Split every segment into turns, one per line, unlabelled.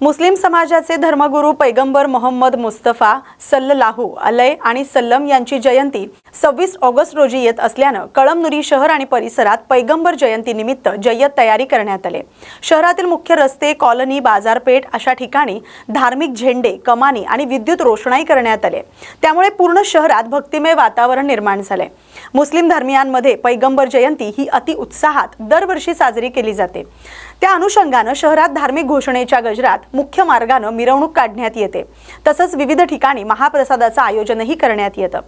मुस्लिम समाजाचे धर्मगुरू पैगंबर मोहम्मद मुस्तफा सल्लल्लाहु अलैहि आणि सल्लम यांची जयंती 26 ऑगस्ट रोजी येत असल्याने कळमनुरी शहर आणि परिसरात पैगंबर जयंती निमित्त जय्यत तयारी करण्यात आली। शहरातील मुख्य रस्ते, कॉलनी, बाजारपेठ अशा ठिकाणी धार्मिक झेंडे, कमानी आणि विद्युत रोषणाई करण्यात आले। त्यामुळे पूर्ण शहरात भक्तिमय वातावरण निर्माण झाले। मुस्लिम धर्मियांमध्ये पैगंबर जयंती ही अति उत्साहात दरवर्षी साजरी केली जाते। त्या अनुषंगाने शहरात धार्मिक घोषणेच्या गजरात मुख्य मार्गाने मिरवणूक काढण्यात येते। तसंच विविध ठिकाणी महाप्रसादाचं आयोजनही करण्यात येतं।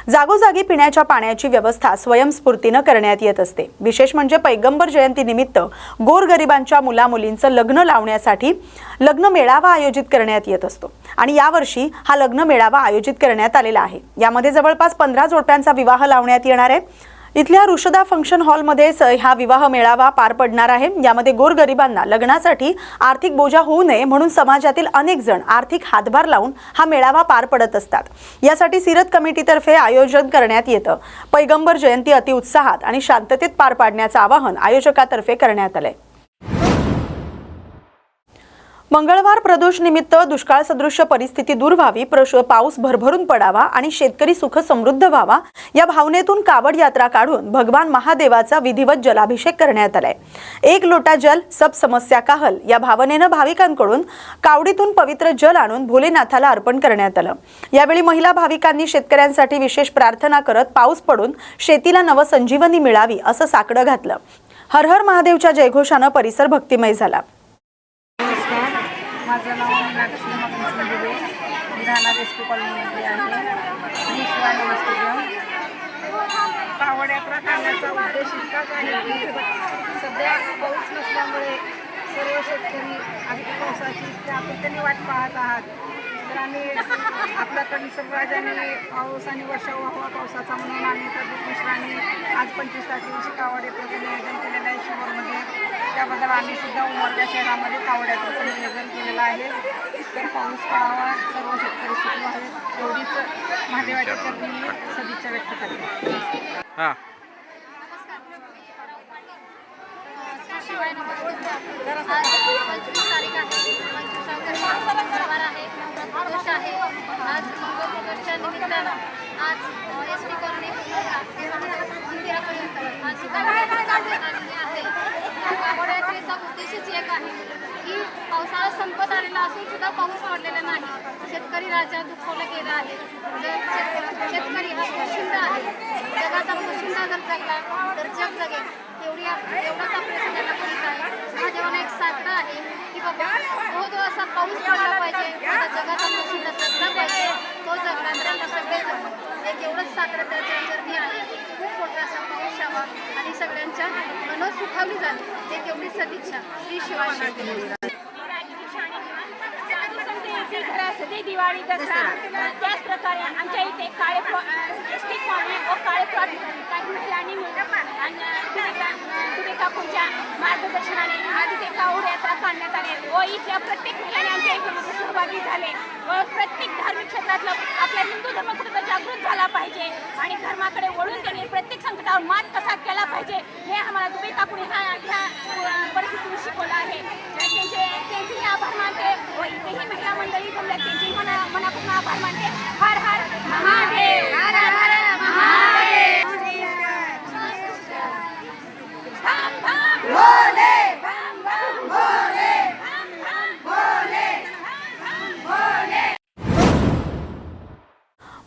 जागोजागी पिण्याच्या पाण्याची व्यवस्था स्वयंस्फूर्तीने करण्यात येत असते। विशेष म्हणजे पैगंबर जयंती निमित्त गोरगरिबांच्या मुलामुलींचं लग्न लावण्यासाठी लग्न मेळावा आयोजित करण्यात येत असतो आणि यावर्षी हा लग्न मेळावा आयोजित करण्यात आलेला आहे। यामध्ये जवळपास 15 जोडप्यांचा विवाह लावण्यात येणार आहे। इथल्या रुशदा फंक्शन हॉल मध्ये हा विवाह मेळावा पार पडणार आहे। यामध्ये गोरगरिबांना लग्नासाठी आर्थिक बोजा होऊ नये म्हणून समाजातील अनेक जण आर्थिक हातभार लावून हा मेळावा पार पडत असतात। यासाठी सीरत कमिटीतर्फे आयोजन करण्यात येतं। पैगंबर जयंती अति उत्साहात आणि शांततेत पार पाडण्याचं आवाहन आयोजकातर्फे करण्यात आले। मंगळवार प्रदोष निमित्त दुष्काळ सदृश परिस्थिती दूर व्हावी, पाऊस भरभरून पडावा आणि शेतकरी सुख समृद्ध व्हावा या भावनेतून कावड यात्रा काढून भगवान महादेवाचा विधिवत जलाभिषेक करण्यात आलाय। एक लोटा जल सब समस्या का हल या भावनेने भाविकांकडून कावडीतून पवित्र जल आणून भोलेनाथाला अर्पण करण्यात आलं। यावेळी महिला भाविकांनी शेतकऱ्यांसाठी विशेष प्रार्थना करत पाऊस पडून शेतीला नवसंजीवनी मिळावी असं साकडं घातलं। हर हर महादेवच्या जयघोषाने परिसर भक्तिमय झाला।
माझं नाव मीनाक्षी दुबे, मी राहणार एस पी कॉलनीमध्ये आहे। मी शिवाय नमस्ते घेऊन कावड यात्रा काढण्याचा उद्देश इतकाच आहे की सध्या पाऊस नसल्यामुळे सर्व शेतकरी अधिक पावसाची आतुरतेने वाट पाहत आहात। तर आम्ही आपल्याकडे निसर्गराजाने पाऊस आणि वर्षा व्हावा पावसाचा म्हणून आम्ही प्रदीप मिश्रांनी आज 25 तारखेदिवशी कावड यात्रेचं नियोजन केलेलं आहे शहरामध्ये। त्याबद्दल आम्ही सुद्धा उमरगा शहरामध्ये कावड यात्रेचं नियोजन केलेलं आहे। तर पाऊस पडावा, सर्व शेतकरी सुखी व्हावेत एवढीच महादेवाच्या चरणी मी सदिच्छा व्यक्त करते।
शिवाय नमस्ते। आज 25 तारीख आहे, 25 मंगळवार आहे, प्रदोष आहे। आज मंगळप्रदोषच्या निमित्तानं आज एस पी कॉलनी मंदिरापर्यंत आज कावड यात्रा काढण्यात आलेली आहे। कावड यात्रेचा उद्देशच एक आहे की पावसाळा संपत आलेला असून सुद्धा पाऊस पडलेला नाही। शेतकरी राजा दुखावला गेला आहे। शेतकरी हा पोशिंदा आहे। जगाचा पोशिंदा जर जगला तर जग जगेल एवढाच आपल्या सगळ्यांना करीत आहे। माझ्यावर एक साकडं आहे की बाबा जो असा पाऊस पडला पाहिजे, आता जगाचा पोशिंदा जगला पाहिजे, तो जगला तर आता सगळे जगू। एक एवढंच साकडं त्याच्या चरणी आहे। खूप मोठा असा पाऊस यावा आणि सगळ्यांच्या मन सुखावली झाली एक एवढी सदिच्छा श्री शिवाय।
दिवाळी, दसरा त्याच प्रकारे आमच्या इथे काळे एसटी कॉलनी व काळे प्लॅनिंग दुबे काकूंच्या मार्गदर्शनाने आज इथे कावड यात्रा काढण्यात आली व इथल्या प्रत्येक महिलाने आमच्या इथे सहभागी झाले व प्रत्येक धार्मिक क्षेत्रातलं आपला हिंदू धर्म कुठे जागृत झाला पाहिजे आणि धर्माकडे वळून त्यांनी प्रत्येक संकटावर मात कसा केला पाहिजे हे आम्हाला दुबे काकूने ह्या परिस्थितीने शिकवलं आहे। त्यांचे आभार मानते व इथेही महिला मंडळी जमल्या त्यांचे मनापासून आभार मानते। हर हर महादेव, हर हर महादेव, बम बम भोले, बम बम भोले, बम बम भोले, बम बम भोले।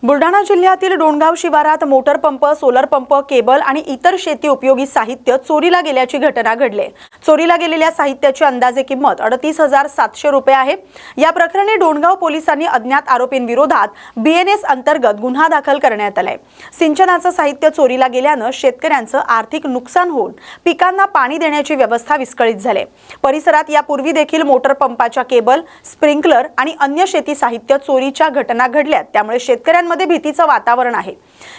बुलढाणा जिल्ह्यातील डोणगाव शिवारात motor pump, solar pump, cable आणि इतर शेती उपयोगी साहित्य चोरीला गेल्याची घटना घडली। चोरीला गेलेल्या साहित्याची अंदाजे किंमत 38,700 रुपये आहे। या प्रकरणी डोणगाव पोलिसांनी अज्ञात आरोपींविरोधात BNS अंतर्गत गुन्हा दाखल करण्यात आलाय। सिंचनाचं साहित्य चोरीला गेल्यानं शेतकऱ्यांचं आर्थिक नुकसान होऊन पिकांना पाणी देण्याची व्यवस्था विस्कळीत झाली। परिसरात यापूर्वी देखील मोटर पंपाच्या केबल, स्प्रिंकलर आणि अन्य शेती साहित्य चोरीच्या घटना घडल्यात। त्यामुळे शेतकऱ्यांमध्ये भीतीचं वातावरण आहे।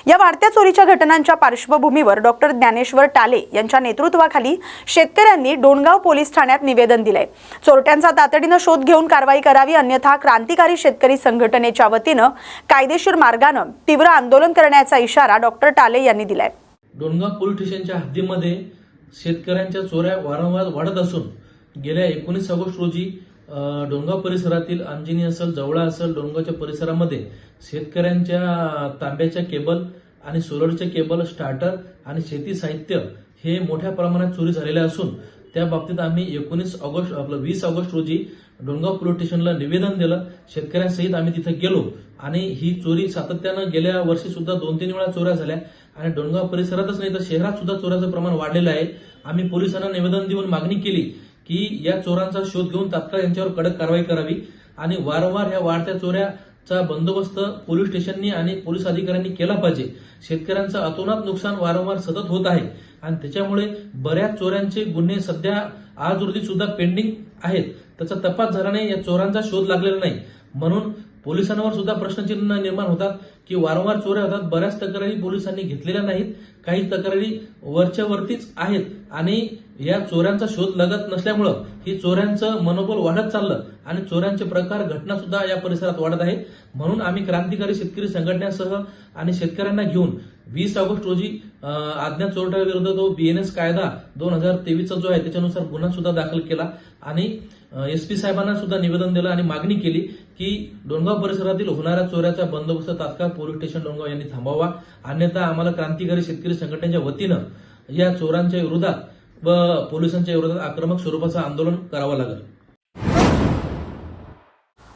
या वाढत्या चोरीच्या घटनांच्या पार्श्वभूमीवर डॉक्टर ज्ञानेश्वर टाले यांच्या नेतृत्वाखाली शेतकऱ्यांनी डोणगाव पोलीस ठाण्यात निवेदन दिलंय। चोरट्यांचा तातडीने शोध घेऊन कारवाई करावी, अन्यथा क्रांतिकारी शेतकरी संघटनेच्या वतीने कायदेशीर मार्गाने तीव्र आंदोलन करण्याचा इशारा डॉक्टर टाले यांनी दिलाय।
डोणगाव पोलीस स्टेशनच्या हद्दीमध्ये शेतकऱ्यांच्या चोऱ्या वारंवार वाढत असून गेल्या 19 ऑगस्ट रोजी डोंगराव परिसरातील अंजनी असेल, जवळा असेल, डोंगरावच्या परिसरामध्ये शेतकऱ्यांच्या तांब्याच्या केबल आणि सोलरचे केबल, स्टार्टर आणि शेती साहित्य हे मोठ्या प्रमाणात चोरी झालेले असून त्या बाबतीत आम्ही 20 ऑगस्ट रोजी डोंगराव पोलीस स्टेशनला निवेदन दिलं. शेतकऱ्यांसहित आम्ही तिथे गेलो आणि ही चोरी सातत्यानं गेल्या वर्षी सुद्धा 2-3 वेळा चोऱ्या झाल्या आणि डोंगराव परिसरातच नाही तर शहरात सुद्धा चोऱ्याचं प्रमाण वाढलेलं आहे. आम्ही पोलिसांना निवेदन देऊन मागणी केली की या चोरांचा शोध घेऊन तात्काळ यांच्यावर कडक कारवाई करावी आणि वारंवार ह्या वाढत्या चोऱ्याचा बंदोबस्त पोलीस स्टेशननी आणि पोलीस अधिकाऱ्यांनी केला पाहिजे. शेतकऱ्यांचं अतोनात नुकसान वारंवार सतत होत आहे आणि त्याच्यामुळे बऱ्याच चोऱ्यांचे गुन्हे सध्या आज रोजी सुद्धा पेंडिंग आहेत. त्याचा तपास झाला नाही, या चोरांचा शोध लागलेला नाही. म्हणून पोलिसांवर सुद्धा प्रश्नचिन्ह निर्माण होतात की वारंवार चोऱ्या होतात. बऱ्याच तक्रारी पोलिसांनी घेतलेल्या नाहीत, काही तक्रारी वरच्या वरतीच आहेत आणि या चोऱ्यांचा शोध लागत नसल्यामुळं ही चोऱ्यांचं मनोबल वाढत चाललं आणि चोऱ्यांचे प्रकार, घटना सुद्धा या परिसरात वाढत आहे. म्हणून आम्ही क्रांतिकारी शेतकरी संघटनेसह आणि शेतकऱ्यांना घेऊन 20 ऑगस्ट रोजी आज्ञा चोरट्याविरुद्ध तो BNS कायदा 2023 जो आहे त्याच्यानुसार गुन्हा सुद्धा दाखल केला आणि SP साहेबांना सुद्धा निवेदन दिलं आणि मागणी केली की डोंगराव परिसरातील होणाऱ्या चोऱ्याचा बंदोबस्त तात्काळ पोलीस स्टेशन डोंगराव यांनी थांबवावा. अन्यथा आम्हाला क्रांतिकारी शेतकरी संघटनेच्या वतीनं या चोरांच्या विरोधात व पोलिसांच्या विरोधात आक्रमक स्वरूपाचं आंदोलन करावं लागेल.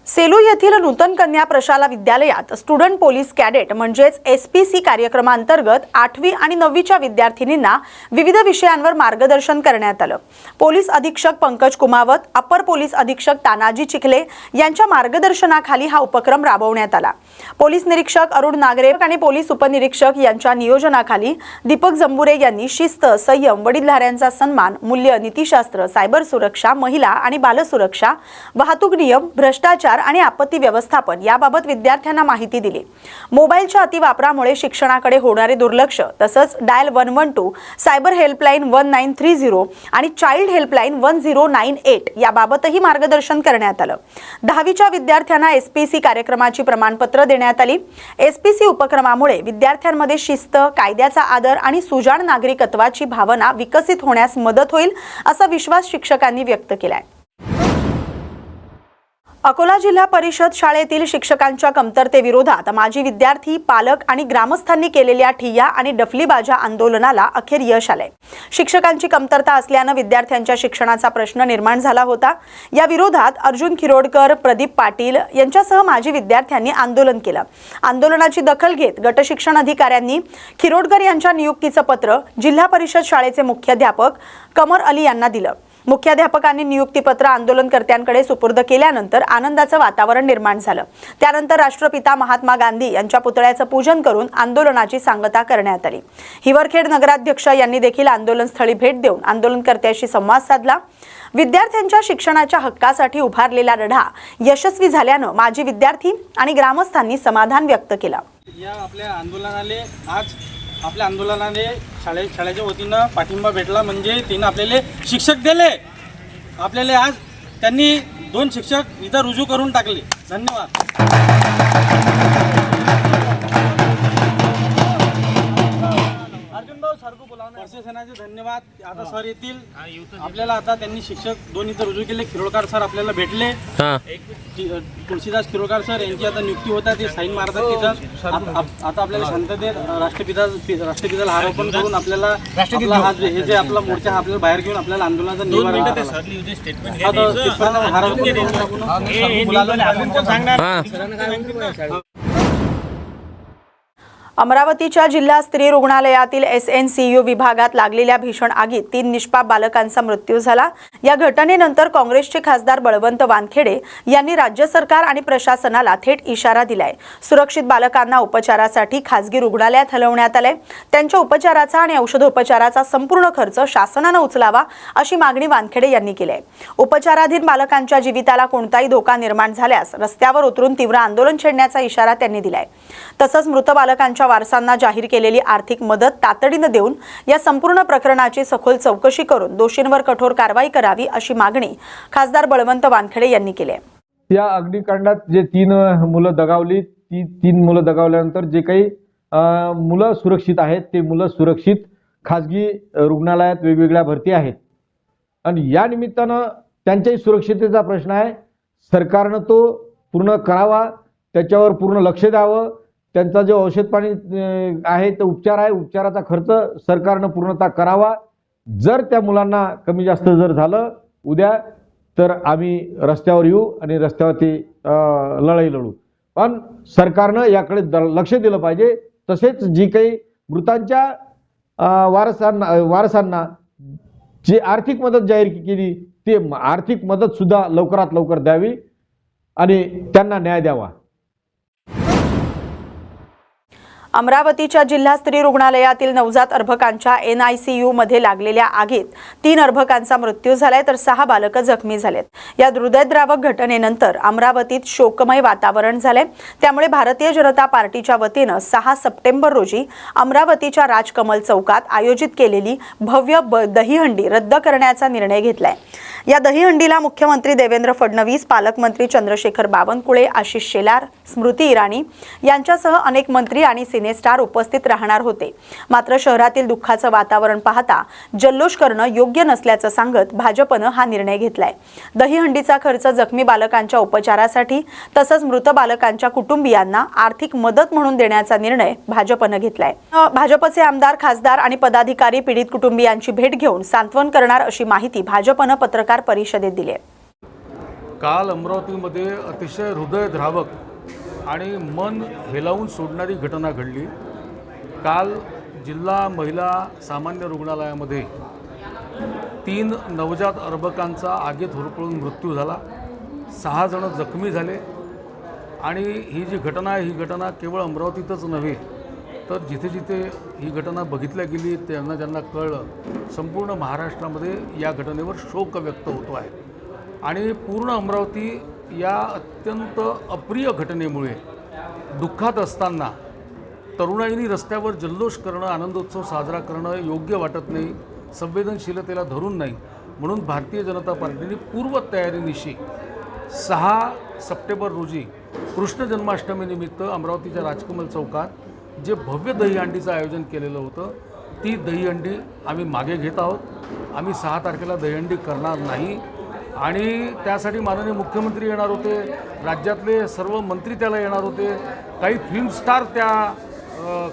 सेलू येथील नूतन कन्या प्रशाला विद्यालयात स्टुडंट पोलीस कॅडेट म्हणजेच SPC कार्यक्रमांतर्गत 8वी आणि 9वीच्या विद्यार्थिनींना विविध विषयांवर मार्गदर्शन करण्यात आलं. पोलीस अधीक्षक पंकज कुमावत, अपर पोलीस अधीक्षक तानाजी चिखले यांच्या मार्गदर्शनाखाली हा उपक्रम राबवण्यात आला. पोलीस निरीक्षक अरुण नागरे आणि पोलीस उपनिरीक्षक यांच्या नियोजनाखाली दीपक जंबुरे यांनी शिस्त, संयम, वडीलधाऱ्यांचा सन्मान, मूल्य, नीतिशास्त्र, सायबर सुरक्षा, महिला आणि बालसुरक्षा, वाहतूक नियम, भ्रष्टाचार आणि आपत्ती व्यवस्थापन याबाबत विद्यार्थ्यांना माहिती दिली. मोबाईलच्या अतिवापरामुळे शिक्षणाकडे होणारे दुर्लक्ष तसंच डायल 112, सायबर हेल्पलाईन 1930 आणि चाइल्ड हेल्पलाईन 1098 याबाबतही मार्गदर्शन करण्यात आलं. 10वीच्या विद्यार्थ्यांना SPC कार्यक्रमाची प्रमाणपत्र देण्यात आली. SPC उपक्रमामुळे विद्यार्थ्यांमध्ये शिस्त, कायद्याचा आदर आणि सुजाण नागरिकत्वाची भावना विकसित होण्यास मदत होईल असा विश्वास शिक्षकांनी व्यक्त केलाय. अकोला जिल्हा परिषद शाळेतील शिक्षकांच्या कमतरतेविरोधात माजी विद्यार्थी, पालक आणि ग्रामस्थांनी केलेल्या ठिय्या आणि डफलीबाजा आंदोलनाला अखेर यश आलंय. शिक्षकांची कमतरता असल्यानं विद्यार्थ्यांच्या शिक्षणाचा प्रश्न निर्माण झाला होता. या विरोधात अर्जुन खिरोडकर, प्रदीप पाटील यांच्यासह माजी विद्यार्थ्यांनी आंदोलन केलं. आंदोलनाची दखल घेत गट शिक्षण अधिकाऱ्यांनी खिरोडकर यांच्या नियुक्तीचं पत्र जिल्हा परिषद शाळेचे मुख्याध्यापक कमर अली यांना दिलं. मुख्याध्यापकांनी नियुक्तीपत्र आंदोलनकर्त्यांकडे सुपूर्द केल्यानंतर आनंदाचं वातावरण निर्माण झालं. त्यानंतर राष्ट्रपिता महात्मा गांधी यांच्या पुतळ्याचं पूजन करून आंदोलनाची सांगता करण्यात आली. हिवरखेड नगराध्यक्ष यांनी देखील आंदोलनस्थळी भेट देऊन आंदोलनकर्त्यांशी संवाद साधला. विद्यार्थ्यांच्या शिक्षणाच्या हक्कासाठी उभारलेला लढा यशस्वी झाल्यानं माजी विद्यार्थी आणि ग्रामस्थांनी समाधान व्यक्त केलं.
आपल्या आंदोलनाने शाळेच्या वतीनं पाठिंबा भेटला. म्हणजे तिनं आपल्याला शिक्षक दिले. आपल्याला आज त्यांनी 2 शिक्षक इथं रुजू करून टाकले. धन्यवाद. प्रशासनाचे धन्यवाद. आता सर येतील. आपल्याला आता त्यांनी शिक्षक 2 इथं रुजू केले. खिरोडकर सर आपल्याला भेटले. तुळशीदास खिरोडकर सर यांची आता नियुक्ती होतात. ते साईन मारतात तिथं. आता आपल्याला शांततेत राष्ट्रपिताला हारार्पण करून आपल्याला हे जे आपला मोर्चा हा आपल्याला बाहेर घेऊन आपल्याला आंदोलनाचा निवारा
अमरावतीच्या जिल्हा स्त्री रुग्णालयातील SNCU विभागात लागलेल्या भीषण आगीत 3 निष्पाप बालकांचा मृत्यू झाला. या घटनेनंतर काँग्रेसचे खासदार बळवंत वानखेडे यांनी राज्य सरकार आणि प्रशासनाला थेट इशारा दिलाय. सुरक्षित बालकांना उपचारासाठी खासगी रुग्णालयात हलवण्यात आले. त्यांच्या उपचाराचा आणि औषधोपचाराचा संपूर्ण खर्च शासनाने उचलावा अशी मागणी वानखेडे यांनी केली आहे. उपचाराधीन बालकांच्या जीविताला कोणताही धोका निर्माण झाल्यास रस्त्यावर उतरून तीव्र आंदोलन छेडण्याचा इशारा त्यांनी दिलाय. तसंच मृत बालकांच्या वारसांना जाहीर केलेली आर्थिक मदत तातडीने देऊन या संपूर्ण प्रकरणाची सखोल चौकशी करून दोषींवर कठोर कारवाई करावी अशी मागणी खासदार बळवंत वानखेडे यांनी केली आहे.
या अग्निकांडात जे 3 मुलं दगावली, ती 3 मुलं दगावल्यानंतर जे काही मुलं सुरक्षित आहेत ते मुलं सुरक्षित खासगी रुग्णालयात वेगवेगळ्या भरती आहेत आणि या निमित्तानं त्यांच्याही सुरक्षिततेचा प्रश्न आहे. सरकारनं तो पूर्ण करावा, त्याच्यावर पूर्ण लक्ष द्यावं. त्यांचा जो औषध पाणी आहे तो उपचार आहे, उपचाराचा खर्च सरकारनं पूर्णतः करावा. जर त्या मुलांना कमी जास्त जर झालं उद्या, तर आम्ही रस्त्यावर येऊ आणि रस्त्यावरती लढाई लढू. पण सरकारनं याकडे लक्ष दिलं पाहिजे. तसेच जी काही मृतांच्या वारसांना जी आर्थिक मदत जाहीर केली, ती आर्थिक मदत सुद्धा लवकरात लवकर द्यावी आणि त्यांना न्याय द्यावा.
अमरावतीच्या जिल्हा स्त्री रुग्णालयातील नवजात अर्भकांच्या NICU मध्ये लागलेल्या आगीत 3 अर्भकांचा मृत्यू झालाय, तर 6 बालकं जखमी झालेत. या हृदयद्रावक घटनेनंतर अमरावतीत शोकमय वातावरण झाले. त्यामुळे भारतीय जनता पार्टीच्या वतीनं 6 सप्टेंबर रोजी अमरावतीच्या राजकमल चौकात आयोजित केलेली भव्य दहीहंडी रद्द करण्याचा निर्णय घेतलाय. या दहीहंडीला मुख्यमंत्री देवेंद्र फडणवीस, पालकमंत्री चंद्रशेखर बावनकुळे, आशिष शेलार, स्मृती इराणी यांच्यासह अनेक मंत्री आणि सिनेस्टार उपस्थित राहणार होते. मात्र शहरातील दुःखाचं वातावरण पाहता जल्लोष करणं योग्य नसल्याचं सांगत भाजपनं हा निर्णय घेतलाय. दहीहंडीचा खर्च जखमी बालकांच्या उपचारासाठी तसंच मृत बालकांच्या कुटुंबियांना आर्थिक मदत म्हणून देण्याचा निर्णय भाजपनं घेतलाय. भाजपचे आमदार, खासदार आणि पदाधिकारी पीडित कुटुंबियांची भेट घेऊन सांत्वन करणार अशी माहिती भाजपनं पत्रकार परिषदेत दिली.
काल अमरावतीमध्ये अतिशय हृदयद्रावक आणि मन हेलावून सोडणारी घटना घडली. काल जिल्हा महिला सामान्य रुग्णालयामध्ये 3 नवजात अर्भकांचा आगीत होरपळून मृत्यू झाला. 6 जण जखमी झाले. आणि ही जी घटना आहे, ही घटना केवळ अमरावतीतच नव्हे, तर जिथे जिथे ही घटना बघितल्या गेली त्यांना ज्यांना कळलं, संपूर्ण महाराष्ट्रामध्ये या घटनेवर शोक व्यक्त होतो आहे. आणि पूर्ण अमरावती या अत्यंत अप्रिय घटनेमुळे दुःखात असताना तरुणाईनी रस्त्यावर जल्लोष करणं, आनंदोत्सव साजरा करणं योग्य वाटत नाही, संवेदनशीलतेला धरून नाही. म्हणून भारतीय जनता पार्टीने पूर्वतयारीनिशी 6 सप्टेंबर रोजी कृष्ण जन्माष्टमीनिमित्त अमरावतीच्या राजकमल चौकात जे भव्य दहीहंडीचं आयोजन केलेलं होतं, ती दहीहंडी आम्ही मागे घेत आहोत. आम्ही 6 तारखेला दहीहंडी करणार नाही. आणि त्यासाठी माननीय मुख्यमंत्री येणार होते, राज्यातले सर्व मंत्री त्याला येणार होते, काही फिल्म स्टार त्या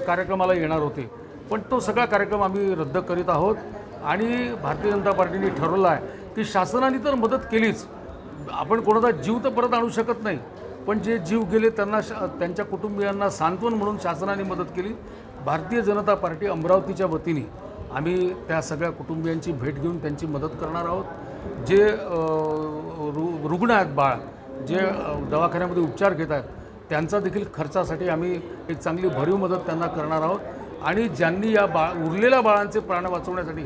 कार्यक्रमाला येणार होते. पण तो सगळा कार्यक्रम आम्ही रद्द करीत आहोत. आणि भारतीय जनता पार्टीने ठरवलं आहे की शासनाने तर मदत केलीच, आपण कोणाचा जीव तर परत आणू शकत नाही, पण जे जीव गेले त्यांना त्यांच्या कुटुंबियांना सांत्वन म्हणून शासनाने मदत केली. भारतीय जनता पार्टी अमरावतीच्या वतीने आम्ही त्या सगळ्या कुटुंबियांची भेट घेऊन त्यांची मदत करणार आहोत. जे रुग्ण आहेत, बाळ जे दवाखान्यामध्ये उपचार घेत आहेत, त्यांचा देखील खर्चासाठी आम्ही एक चांगली भरीव मदत त्यांना करणार आहोत. आणि ज्यांनी या उरलेल्या बाळांचे प्राण वाचवण्यासाठी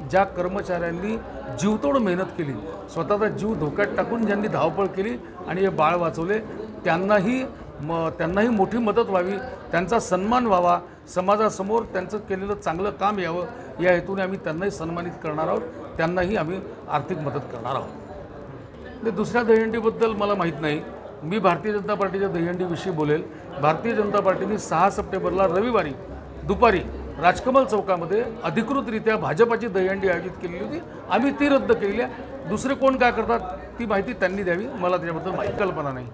ज्या कर्मचाऱ्यांनी जीवतोड मेहनत केली, स्वतःचा जीव धोक्यात टाकून ज्यांनी धावपळ केली आणि हे बाळ वाचवले, त्यांनाही मोठी मदत व्हावी, त्यांचा सन्मान व्हावा, समाजासमोर त्यांचं केलेलं चांगलं काम यावं, या हेतूने आम्ही त्यांनाही सन्मानित करणार आहोत. त्यांनाही आम्ही आर्थिक मदत करणार आहोत. दुसऱ्या दहीहंडीबद्दल मला माहीत नाही. मी भारतीय जनता पार्टीच्या दहीहंडीविषयी बोलेल. भारतीय जनता पार्टीने 6 सप्टेंबरला रविवारी दुपारी राजकमल चौकामध्ये अधिकृतरित्या भाजपाची दहीहंडी आयोजित केलेली होती. आम्ही ती रद्द केलेली आहे. दुसरे कोण काय करतात ती माहिती त्यांनी द्यावी, मला त्याच्याबद्दल कल्पना नाही.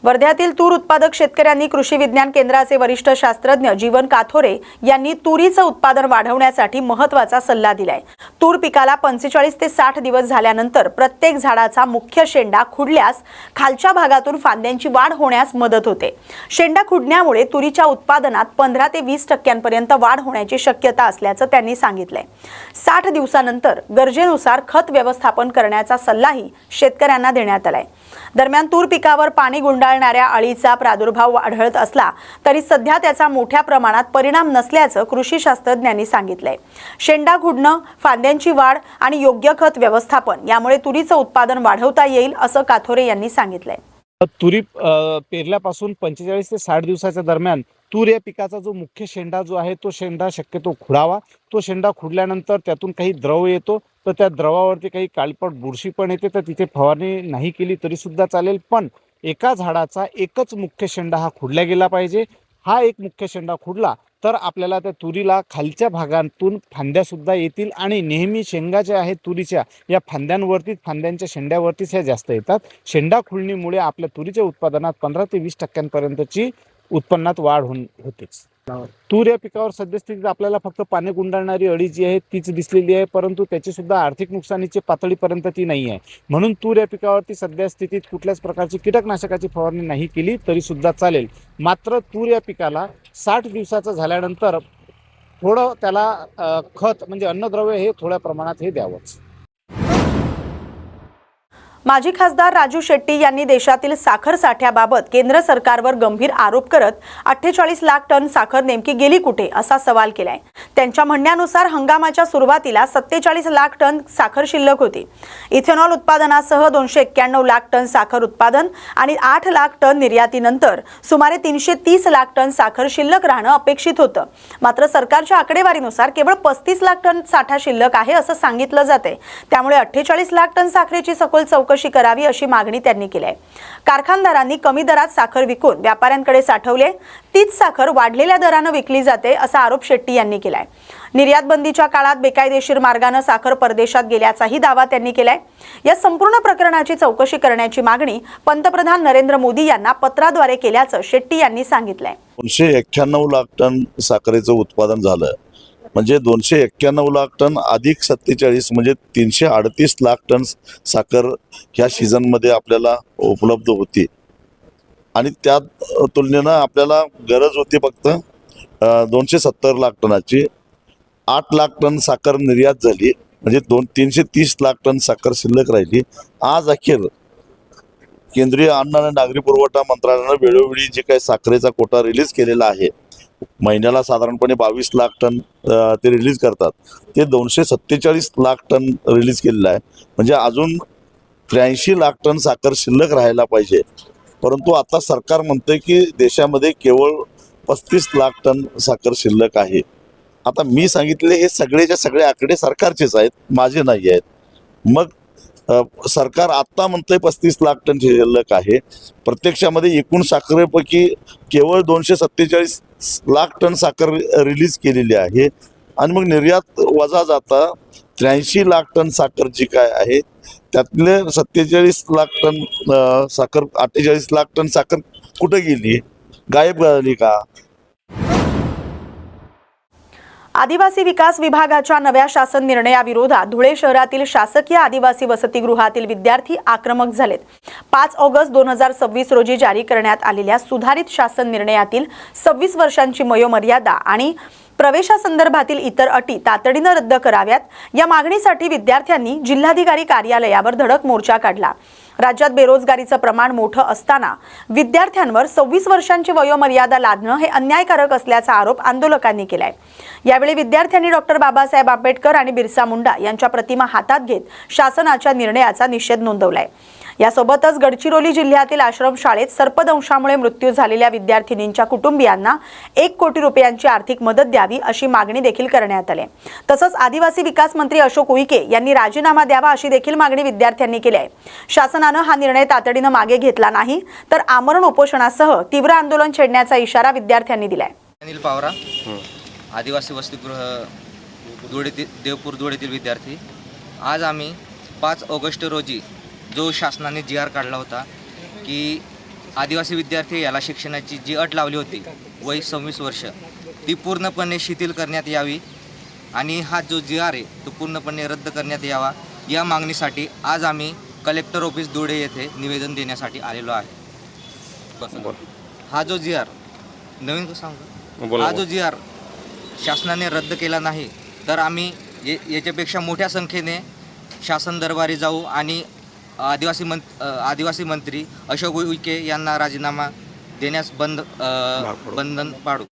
वर्ध्यातील तूर उत्पादक शेतकऱ्यांनी कृषी विज्ञान केंद्राचे वरिष्ठ शास्त्रज्ञ जीवन काथोरे यांनी तुरीचं उत्पादन वाढवण्यासाठी महत्त्वाचा सल्ला दिलाय. तूर पिकाला 45 ते 60 दिवस झाल्यानंतर प्रत्येक झाडाचा मुख्य शेंडा खुडल्यास खालच्या भागातून फांद्यांची वाढ होण्यास मदत होते. शेंडा खुडण्यामुळे तुरीच्या उत्पादनात 15 ते 20% वाढ होण्याची शक्यता असल्याचं त्यांनी सांगितलंय. 60 दिवसानंतर गरजेनुसार खत व्यवस्थापन करण्याचा सल्लाही शेतकऱ्यांना देण्यात आलाय. दरम्यान तूर पिकावर पाणी गुंडाळणाऱ्या अळीचा प्रादुर्भाव आढळत असला तरी सध्या त्याचा मोठ्या प्रमाणात परिणाम नसल्याचं कृषी शास्त्रज्ञांनी सांगितलंय. शेंडा खुडणं, फांद्यांची वाढ आणि योग्य खत व्यवस्थापन यामुळे तुरीचं उत्पादन वाढवता येईल असं काथोरे यांनी सांगितलंय.
तुरी पेरल्यापासून 45 ते 60 दिवसाच्या दरम्यान तूर या पिकाचा जो मुख्य शेंडा जो आहे तो शेंडा शक्यतो खुडावा. तो शेंडा खुडल्यानंतर त्यातून काही द्रव येतो, तर त्या द्रवावरती काही काळपट बुरशी पण येते, तर तिथे फवारणी नाही केली तरी सुद्धा चालेल. पण एका झाडाचा एकच मुख्य शेंडा हा खुडला गेला पाहिजे. हा एक मुख्य शेंडा खुडला तर आपल्याला त्या तुरीला खालच्या भागातून फांद्यासुद्धा येतील आणि नेहमी शेंगा ज्या आहेत तुरीच्या या फांद्यांच्या शेंड्यावरतीच ह्या जास्त येतात. शेंडा खुळणीमुळे आपल्या तुरीच्या उत्पादनात 15 ते 20% उत्पन्नात वाढ होतेच. तूर या पिकावर सद्यस्थितीत आपल्याला फक्त पाने गुंडाळणारी अळी जी आहे तीच दिसलेली आहे, परंतु त्याची सुद्धा आर्थिक नुकसानीची पातळीपर्यंत ती नाही आहे. म्हणून तूर या पिकावरती सद्यस्थितीत कुठल्याच प्रकारची कीटकनाशकाची फवारणी नाही केली तरी सुद्धा चालेल. मात्र तूर या पिकाला 60 दिवसाचं झाल्यानंतर थोडं त्याला खत म्हणजे अन्नद्रव्य हे थोड्या प्रमाणात हे द्यावंच.
माजी खासदार राजू शेट्टी यांनी देशातील साखर साठ्याबाबत केंद्र सरकारवर गंभीर आरोप करत 48 लाख टन साखर नेमकी गेली कुठे असा सवाल केलाय. त्यांच्या म्हणण्यानुसार हंगामाच्या सुरुवातीला 47 लाख टन साखर शिल्लक होती. इथेनॉल उत्पादनासह 291 लाख टन साखर उत्पादन आणि 8 लाख टन निर्यातीनंतर सुमारे 330 लाख टन साखर शिल्लक राहणं अपेक्षित होतं. मात्र सरकारच्या आकडेवारीनुसार केवळ 35 लाख टन साठा शिल्लक आहे असं सांगितलं जाते. त्यामुळे 48 लाख टन साखरेची सखोल चौकशी करावी अशी मागणी त्यांनी केली आहे. कारखानदारांनी कमी दरात साखर विकून व्यापाऱ्यांकडे साठवले, तीच साखर वाढलेल्या दरानं विकली जाते असा आरोप शेट्टी यांनी केलाय. निर्यात बंदीच्या काळात बेकायदेशीर मार्गाने साखर परदेशात गेल्याचाही दावा त्यांनी केलाय. या संपूर्ण प्रकरणाची चौकशी करण्याची मागणी पंतप्रधान नरेंद्र मोदी यांना पत्राद्वारे केल्याचं शेट्टी यांनी सांगितलंय.
291 लाख टन साखरेचं उत्पादन झालं, म्हणजे 291 लाख टन अधिक 47 म्हणजे 338 लाख टन साखर ह्या सीझनमध्ये आपल्याला उपलब्ध होती. आणि त्या तुलनेनं आपल्याला गरज होती फक्त 270 लाख टनाची. 8 लाख टन साखर निर्यात झाली, म्हणजे 330 लाख टन साखर शिल्लक राहिली. आज अखेर केंद्रीय अन्न आणि नागरी पुरवठा मंत्रालयानं वेळोवेळी जे काही साखरेचा कोटा रिलीज केलेला आहे, महिन्याला साधारणपणे 22 लाख टन ते रिलीज करतात, ते 247 लाख टन रिलीज केलेलं आहे. म्हणजे अजून 83 लाख टन साखर शिल्लक राहायला पाहिजे. परंतु आता सरकार म्हणते की देशामध्ये केवळ 35 लाख टन साखर शिल्लक आहे. आता मी सांगितले हे सगळेच्या सगळे आकडे सरकारचेच आहेत, माझे नाही आहेत. मग सरकार आत्ता म्हणतंय 35 लाख टन शिल्लक आहे, प्रत्यक्षामध्ये एकूण साखरेपैकी केवळ 247 लाख टन साखर रिलीज केलेली आहे. आणि मग निर्यात वजा जाता 83 लाख टन साखर जी काय आहे त्यातले 47 लाख टन साखर, 48 लाख टन साखर कुठे गेली, गायब झाली का?
आदिवासी विकास विभागाच्या नव्या शासन निर्णयाविरोधात धुळे शहरातील शासकीय आदिवासी वसतिगृहातील विद्यार्थी आक्रमक झालेत. 5 ऑगस्ट 2026 रोजी जारी करण्यात आलेल्या सुधारित शासन निर्णयातील 26 वर्षांची वयोमर्यादा आणि प्रवेशासंदर्भातील इतर अटी तातडीनं रद्द कराव्यात या मागणीसाठी विद्यार्थ्यांनी जिल्हाधिकारी कार्यालयावर धडक मोर्चा काढला. राज्यात बेरोजगारीचं प्रमाण मोठं असताना विद्यार्थ्यांवर 26 वर्षांची वयोमर्यादा लादणं हे अन्यायकारक असल्याचा आरोप आंदोलकांनी केलाय. यावेळी विद्यार्थ्यांनी डॉक्टर बाबासाहेब आंबेडकर आणि बिरसा मुंडा यांच्या प्रतिमा हातात घेत शासनाच्या निर्णयाचा निषेध नोंदवलाय. यासोबतच गडचिरोली जिल्ह्यातील आश्रमशाळेत सर्पदंशामुळे मृत्यू झालेल्या विद्यार्थिनींच्या कुटुंबियांना 1 कोटी रुपयांची आर्थिक मदत द्यावी अशी मागणी देखील करण्यात आली. तसंच आदिवासी विकास मंत्री अशोक उईके यांनी राजीनामा द्यावा अशी देखील मागणी विद्यार्थ्यांनी केली आहे. शासनानं हा निर्णय तातडीनं मागे घेतला नाही तर आमरण उपोषणासह तीव्र आंदोलन छेडण्याचा इशारा विद्यार्थ्यांनी दिलाय.
अनिल पावरा, आदिवासी वसतिगृह देवपूर धुळेतील विद्यार्थी. आज आम्ही 5 ऑगस्ट रोजी जो शासनाने GR काढला होता की आदिवासी विद्यार्थी याला शिक्षणाची जी अट लावली होती वय 26 वर्ष ती पूर्णपणे शिथिल करण्यात यावी आणि हा जो GR आहे तो पूर्णपणे रद्द करण्यात यावा या मागणीसाठी आज आम्ही कलेक्टर ऑफिस धुळे येथे निवेदन देण्यासाठी आलेलो आहे. हा जो GR नवीन सांगू, हा जो GR शासनाने रद्द केला नाही तर आम्ही याच्यापेक्षा मोठ्या संख्येने शासन दरबारी जाऊ आणि आदिवासी मंत्री अशोक उईके यांना राजीनामा देण्यास बंधन पाडू.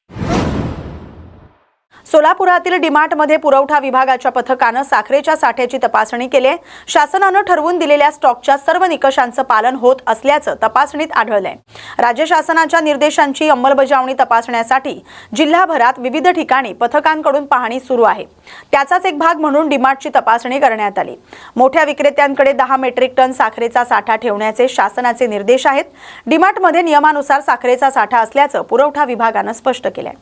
सोलापुरातील डीमार्टमध्ये पुरवठा विभागाच्या पथकानं साखरेच्या साठ्याची तपासणी केली. शासनानं ठरवून दिलेल्या स्टॉकच्या सर्व निकषांचं पालन होत असल्याचं तपासणीत आढळलंय. राज्य शासनाच्या निर्देशांची अंमलबजावणी तपासण्यासाठी जिल्हाभरात विविध ठिकाणी पथकांकडून पाहणी सुरू आहे. त्याचाच एक भाग म्हणून डीमार्टची तपासणी करण्यात आली. मोठ्या विक्रेत्यांकडे 10 मेट्रिक टन साखरेचा साठा ठेवण्याचे शासनाचे निर्देश आहेत. डीमार्टमध्ये नियमानुसार साखरेचा साठा असल्याचं पुरवठा विभागानं स्पष्ट केलंय.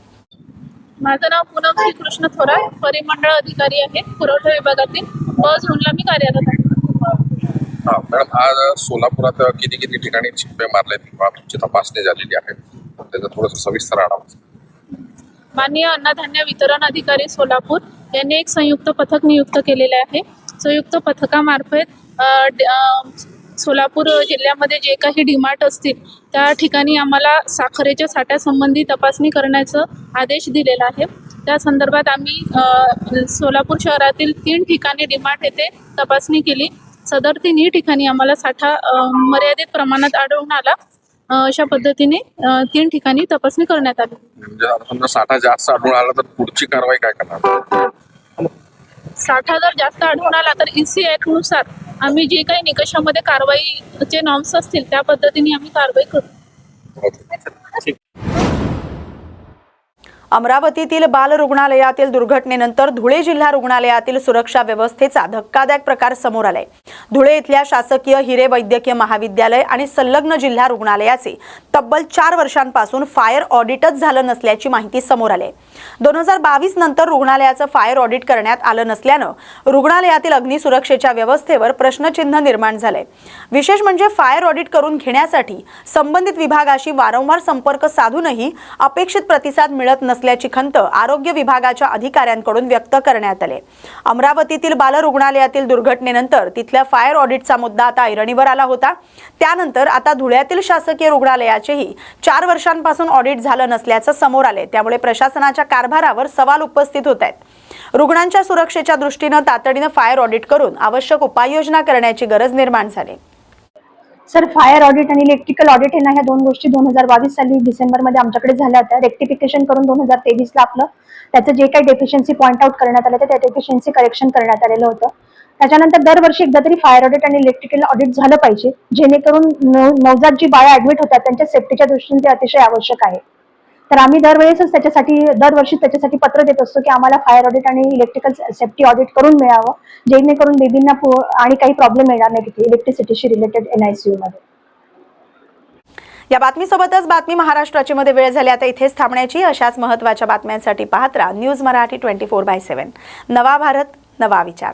माझं नाव पूनम श्रीकृष्ण थोरात, परिमंडळ अधिकारी आहे, पुरवठा विभागातील ब झोनला मी कार्यरत आहे.
हा मॅडम, आज सोलापुरात किती ठिकाणी चिप्पे मारले किंवा तुमची तपासणी झालेली आहे, त्याचं थोडंसं सविस्तर आढावा.
माननीय अन्नधान्य वितरण अधिकारी सोलापूर यांनी एक संयुक्त पथक नियुक्त केलेले आहे. संयुक्त पथकामार्फत सोलापूर जिल्ह्यामध्ये जे काही डिमार्ट असतील त्या ठिकाणी आम्हाला साखरेच्या साठ्यासंबंधी तपासणी करण्याचा आदेश दिलेला आहे. त्या संदर्भात आम्ही सोलापूर शहरातील 3 ठिकाणी डिमार्ट येथे तपासणी केली. सदर 3 ठिकाणी आम्हाला साठा मर्यादित प्रमाणात आढळून आला. अशा पद्धतीने 3 ठिकाणी तपासणी करण्यात आली.
म्हणजे समजा साठा जास्त आढळून आला तर पुढची कारवाई काय करणार?
साठा जर जास्त आढळून आला तर EC ॲक्टनुसार आम्ही जे काही निकषामध्ये कारवाईचे नॉर्म्स असतील त्या पद्धतीने आम्ही कारवाई करू.
अमरावतीतील बाल रुग्णालयातील दुर्घटनेनंतर धुळे जिल्हा रुग्णालयातील सुरक्षा व्यवस्थेचा धक्कादायक प्रकार समोर आलाय. धुळे इथल्या शासकीय हिरे वैद्यकीय महाविद्यालय आणि संलग्न जिल्हा रुग्णालयाचे तब्बल 4 वर्षांपासून फायर ऑडिटच झालं नसल्याची माहिती समोर आली. 2022 नंतर रुग्णालयाचं फायर ऑडिट करण्यात आलं नसल्यानं रुग्णालयातील अग्निसुरक्षेच्या व्यवस्थेवर प्रश्नचिन्ह निर्माण झालंय. विशेष म्हणजे फायर ऑडिट करून घेण्यासाठी संबंधित विभागाशी वारंवार संपर्क साधूनही अपेक्षित प्रतिसाद मिळत नसल्याची खंत आरोग्य विभागाच्या अधिकाऱ्यांकडून व्यक्त करण्यात आली. अमरावतीतील बाल रुग्णालयातील दुर्घटनेनंतर तिथल्या फायर ऑडिटचा मुद्दा आता ऐरणीवर आला होता. त्यानंतर आता धुळ्यातील शासकीय रुग्णालयाचेही 4 वर्षांपासून ऑडिट झालं नसल्याचं समोर आले. त्यामुळे प्रशासनाच्या कारभारावर सवाल उपस्थित होत आहेत. रुग्णांच्या सुरक्षेच्या दृष्टीनं तातडीनं फायर ऑडिट करून आवश्यक उपाययोजना करण्याची गरज निर्माण झाली.
सर, फायर ऑडिट आणि इलेक्ट्रिकल ऑडिट आहे ना, ह्या 2 गोष्टी 2022 साली डिसेंबरमध्ये आमच्याकडे झाल्या होत्या. रेक्टिफिकेशन करून 2023ला आपलं त्याचं जे काही डेफिशियन्सी पॉईंट आउट करण्यात आलं त्या डेफिशियन्सी करेक्शन करण्यात आलेलं होतं. त्याच्यानंतर दरवर्षी एकदा तरी फायर ऑडिट आणि इलेक्ट्रिकल ऑडिट झालं पाहिजे, जेणेकरून नवजात जी बाळं ऍडमिट होतात त्यांच्या सेफ्टीच्या दृष्टीने ते अतिशय आवश्यक आहे. तर आम्ही दरवर्षी त्याच्यासाठी पत्र देत असतो की आम्हाला फायर ऑडिट आणि इलेक्ट्रिकल सेफ्टी ऑडिट करून मिळावं, जेणेकरून बेबींना आणि काही प्रॉब्लेम येणार नाही तिथे इलेक्ट्रिसिटीशी रिलेटेड NICU मध्ये.
या बातमीसोबतच बातमी महाराष्ट्राची मध्ये वेळ झाली आता इथेच थांबण्याची. अशाच महत्त्वाच्या बातम्यांसाठी पाहत राहा न्यूज मराठी 24/7. नवा भारत नवा विचार.